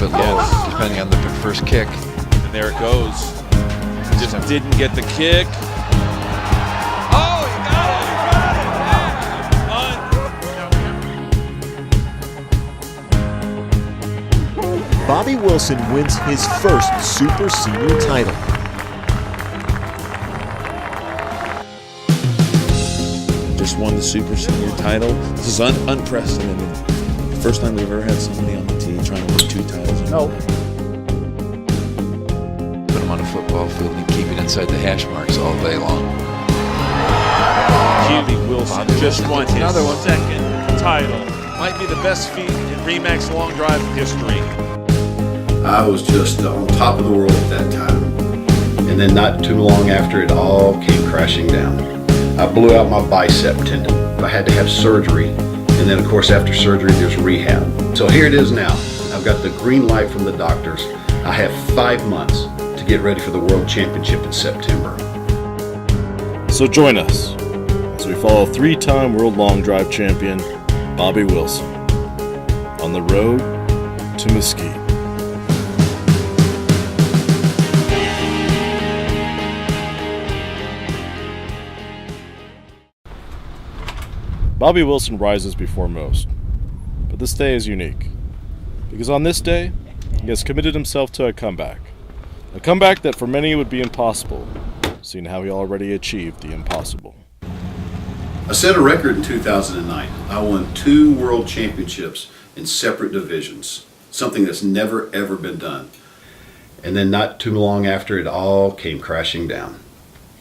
it low, depending on the first kick. And there it goes. Just didn't get the kick. Oh, he got it! Bobby Wilson wins his first Super Senior title. Just won the Super Senior title. This is unprecedented. The first time we've ever had somebody on the team trying to win 2 titles. Put him on a football field and keep it inside the hash marks all day long. Bobby Wilson just won his second title. Might be the best feat in Remax long drive history. I was just on top of the world at that time. And then not too long after, it all came crashing down. I blew out my bicep tendon. I had to have surgery. And then, of course, after surgery, there's rehab. So here it is now. I've got the green light from the doctors. I have 5 months to get ready for the World Championship in September. So join us as we follow 3-time World Long Drive champion Bobby Wilson on the road to Mesquite. Bobby Wilson rises before most, but this day is unique, because on this day, he has committed himself to a comeback that for many would be impossible, seeing how he already achieved the impossible. I set a record in 2009. I won 2 world championships in separate divisions, something that's never ever been done. And then not too long after, it all came crashing down.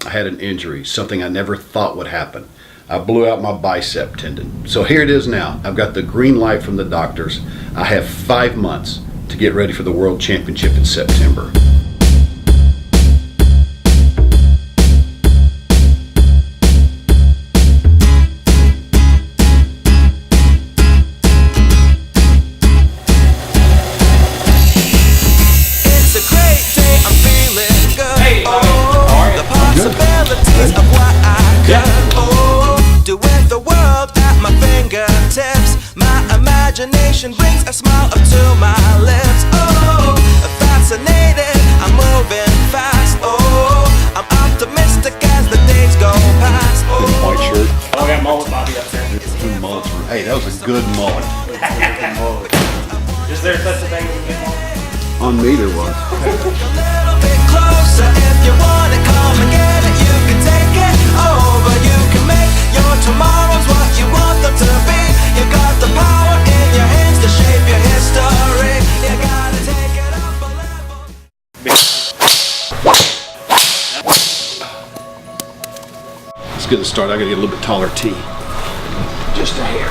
I had an injury, something I never thought would happen. I blew out my bicep tendon. So here it is now. I've got the green light from the doctors. I have 5 months to get ready for the World Championship in September. It's a great day, I'm feeling good. Hey, the possibilities of what I could do with the world at my fingertips. My imagination brings a smile up to my lips. Oh, fascinated, I'm moving fast. Oh, I'm optimistic as the days go past. Oh, White shirt. Oh, we got mullet Bobby up there. Good mullet. Hey, that was a good mullet. Is there such a thing as a good mullet? On me there was. a little bit closer if you want to come and get it. You can take it over, you can make your tomorrows what you want them to be. You got the power in your hands to shape your history. You gotta take it up a level. Let's get it started. I gotta get a little bit taller tee. Just a hair.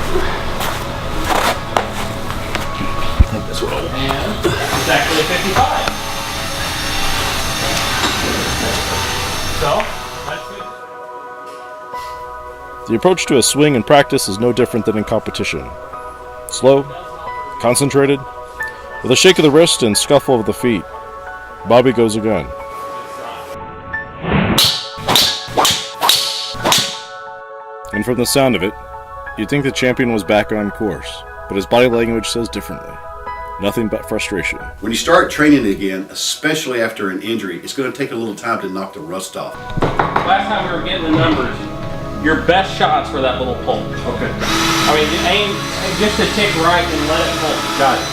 I think that's what I want. And it's actually 55. So, let's see. The approach to a swing in practice is no different than in competition. Slow, concentrated, with a shake of the wrist and scuffle of the feet, Bobby goes again. And from the sound of it, you'd think the champion was back on course, but his body language says differently. Nothing but frustration. When you start training again, especially after an injury, it's going to take a little time to knock the rust off. Last time we were getting the numbers, your best shots were that little pull. Okay. I mean, aim just a tick right and let it pull. Got it.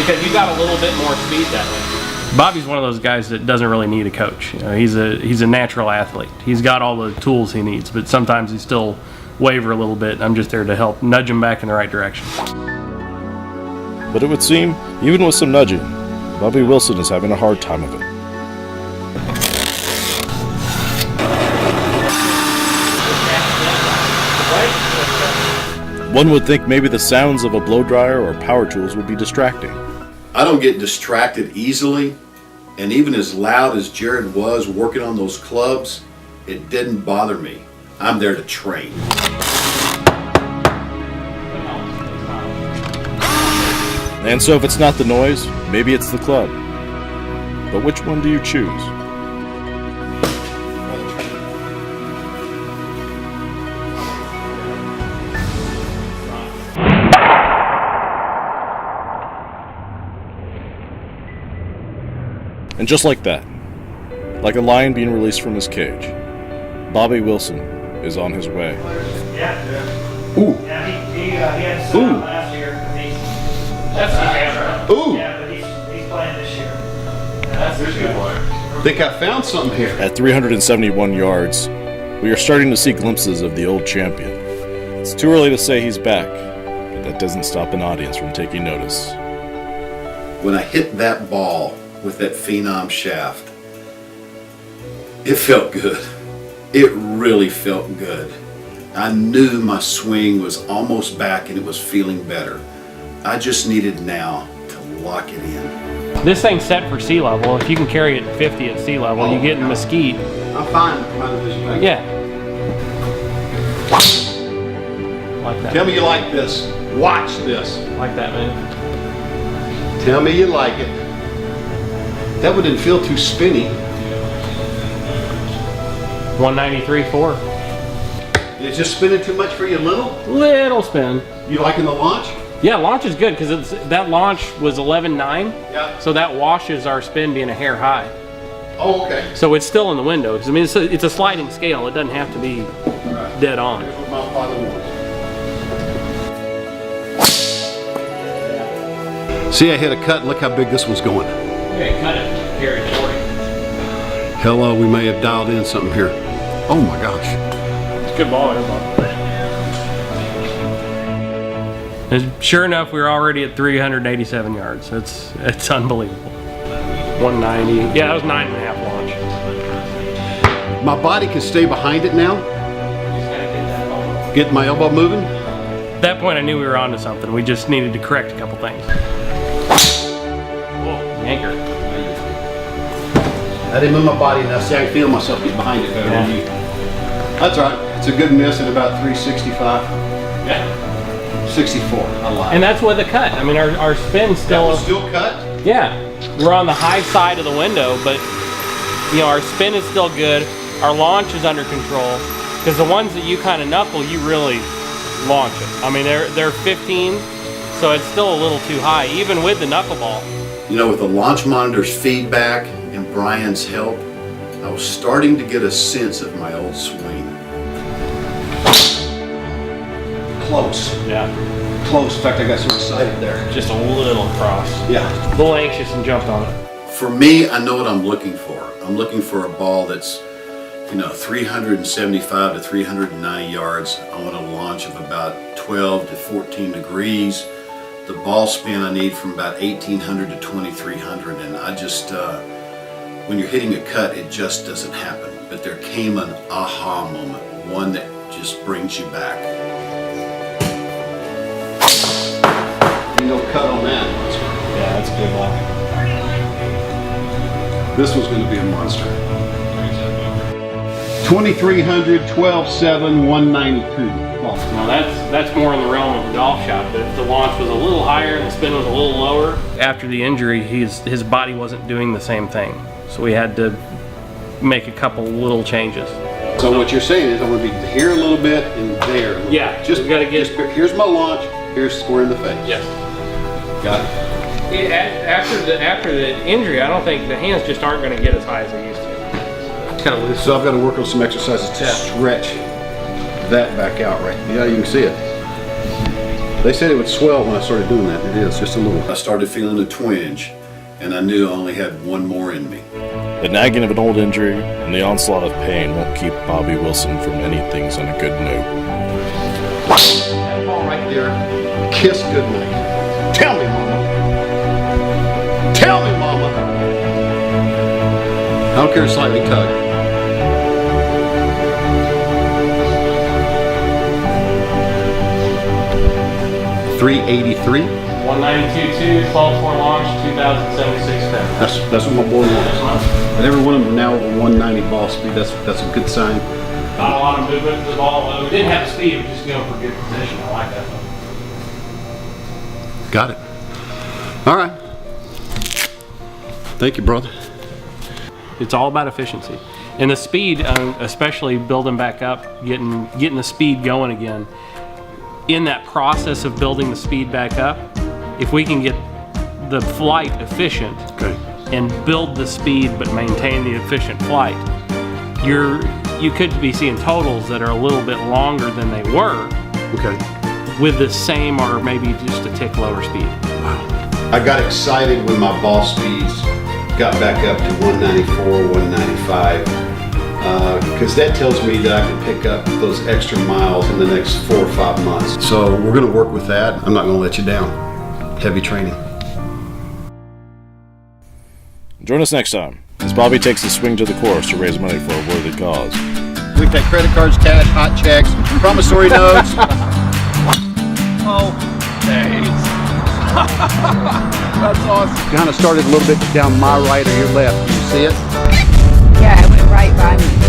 Because you got a little bit more speed that way. Bobby's one of those guys that doesn't really need a coach. You know, he's a natural athlete. He's got all the tools he needs, but sometimes he still waver a little bit. I'm just there to help nudge him back in the right direction. But it would seem, even with some nudging, Bobby Wilson is having a hard time of it. One would think maybe the sounds of a blow dryer or power tools would be distracting. I don't get distracted easily, and even as loud as Jared was working on those clubs, it didn't bother me. I'm there to train. And so if it's not the noise, maybe it's the club. But which one do you choose? And just like that, like a lion being released from his cage, Bobby Wilson is on his way. Yeah. Ooh. Yeah, he had to sit out last year. That's the camera. Ooh. Yeah, but he's playing this year. That's the good one. I think I found something here. At 371 yards, we are starting to see glimpses of the old champion. It's too early to say he's back, but that doesn't stop an audience from taking notice. When I hit that ball with that Phenom shaft, it felt good. It really felt good. I knew my swing was almost back and it was feeling better. I just needed now to lock it in. This thing's set for sea level. If you can carry it 50 at sea level, you get in Mesquite. I'm fine. Yeah. Like that. Tell me you like this. Watch this. Like that, man. Tell me you like it. That one didn't feel too spinny. 193.4. It's just spinning too much for you, Little spin. You liking the launch? Yeah, launch is good because that launch was 11.9. Yeah. So that washes our spin being a hair high. Oh, okay. So it's still in the window. 'Cause, I mean, it's a sliding scale. It doesn't have to be dead on. Here's what my father wants. See, I hit a cut and look how big this one's going. Okay, cut it. Carry it 40. Hello, we may have dialed in something here. Oh my gosh. It's a good ball. And sure enough, we were already at 387 yards. It's unbelievable. 190. Yeah, that was 9.5 launch. My body can stay behind it now. Get my elbow moving. At that point, I knew we were onto something. We just needed to correct a couple things. Whoa, anchor. I didn't move my body enough. See, I can feel myself get behind it better than you. That's all right. It's a good miss at about 365. Yeah. 64. I lied. And that's with a cut. I mean, our spin's still. Still cut? Yeah. We're on the high side of the window, but you know, our spin is still good. Our launch is under control. Because the ones that you kind of knuckle, you really launch it. I mean, they're 15, so it's still a little too high, even with the knuckleball. You know, with the launch monitor's feedback and Brian's help, I was starting to get a sense of my old swing. Close. Yeah. Close. In fact, I got so excited there. Just a little cross. Yeah. A little anxious and jumped on it. For me, I know what I'm looking for. I'm looking for a ball that's, 375 to 390 yards. I want a launch of about 12 to 14 degrees. The ball spin I need from about 1800 to 2300, and I just, when you're hitting a cut, it just doesn't happen. But there came an aha moment, one that just brings you back. No cut on that. Yeah, that's a good ball. This was going to be a monster. 2300, 12.7, 192. Now that's more in the realm of a golf shot, but if the launch was a little higher and the spin was a little lower, after the injury, his body wasn't doing the same thing. So we had to make a couple little changes. So what you're saying is I'm going to be here a little bit and there. A little Yeah, bit. Just we gotta get- here's my launch, here's square in the face. Yes. Got it. After the injury, I don't think the hands just aren't going to get as high as they used to. It's kind of loose. So I've got to work on some exercises to stretch that back out right. Yeah, you can see it. They said it would swell when I started doing that. It is, just a little. I started feeling a twinge, and I knew I only had one more in me. The nagging of an old injury and the onslaught of pain won't keep Bobby Wilson from ending things on a good note. That ball right there, kiss goodnight. Tell me, Mama. Tell me, Mama. I don't care, slightly tug. .383. 192.2, 12.4 launch, 2076 pin. That's what my boy wants. And every one of them now with a 190 ball speed. That's a good sign. Not a lot of movement to the ball. We didn't have the speed, we were just going for good position. I like that one. Got it. All right. Thank you, brother. It's all about efficiency. And the speed, especially building back up, getting the speed going again. In that process of building the speed back up, if we can get the flight efficient, Okay. and build the speed but maintain the efficient flight, you could be seeing totals that are a little bit longer than they were. Okay. With the same or maybe just a tick lower speed. I got excited when my ball speeds got back up to 194, 195, because that tells me that I can pick up those extra miles in the next 4 or 5 months. So we're going to work with that. I'm not going to let you down. Heavy training. Join us next time as Bobby takes a swing to the course to raise money for a worthy cause. We take credit cards, cash, hot checks, promissory notes. Oh, thanks. That's awesome. Kind of started a little bit down my right or your left. Do you see it? Yeah, I went right by me.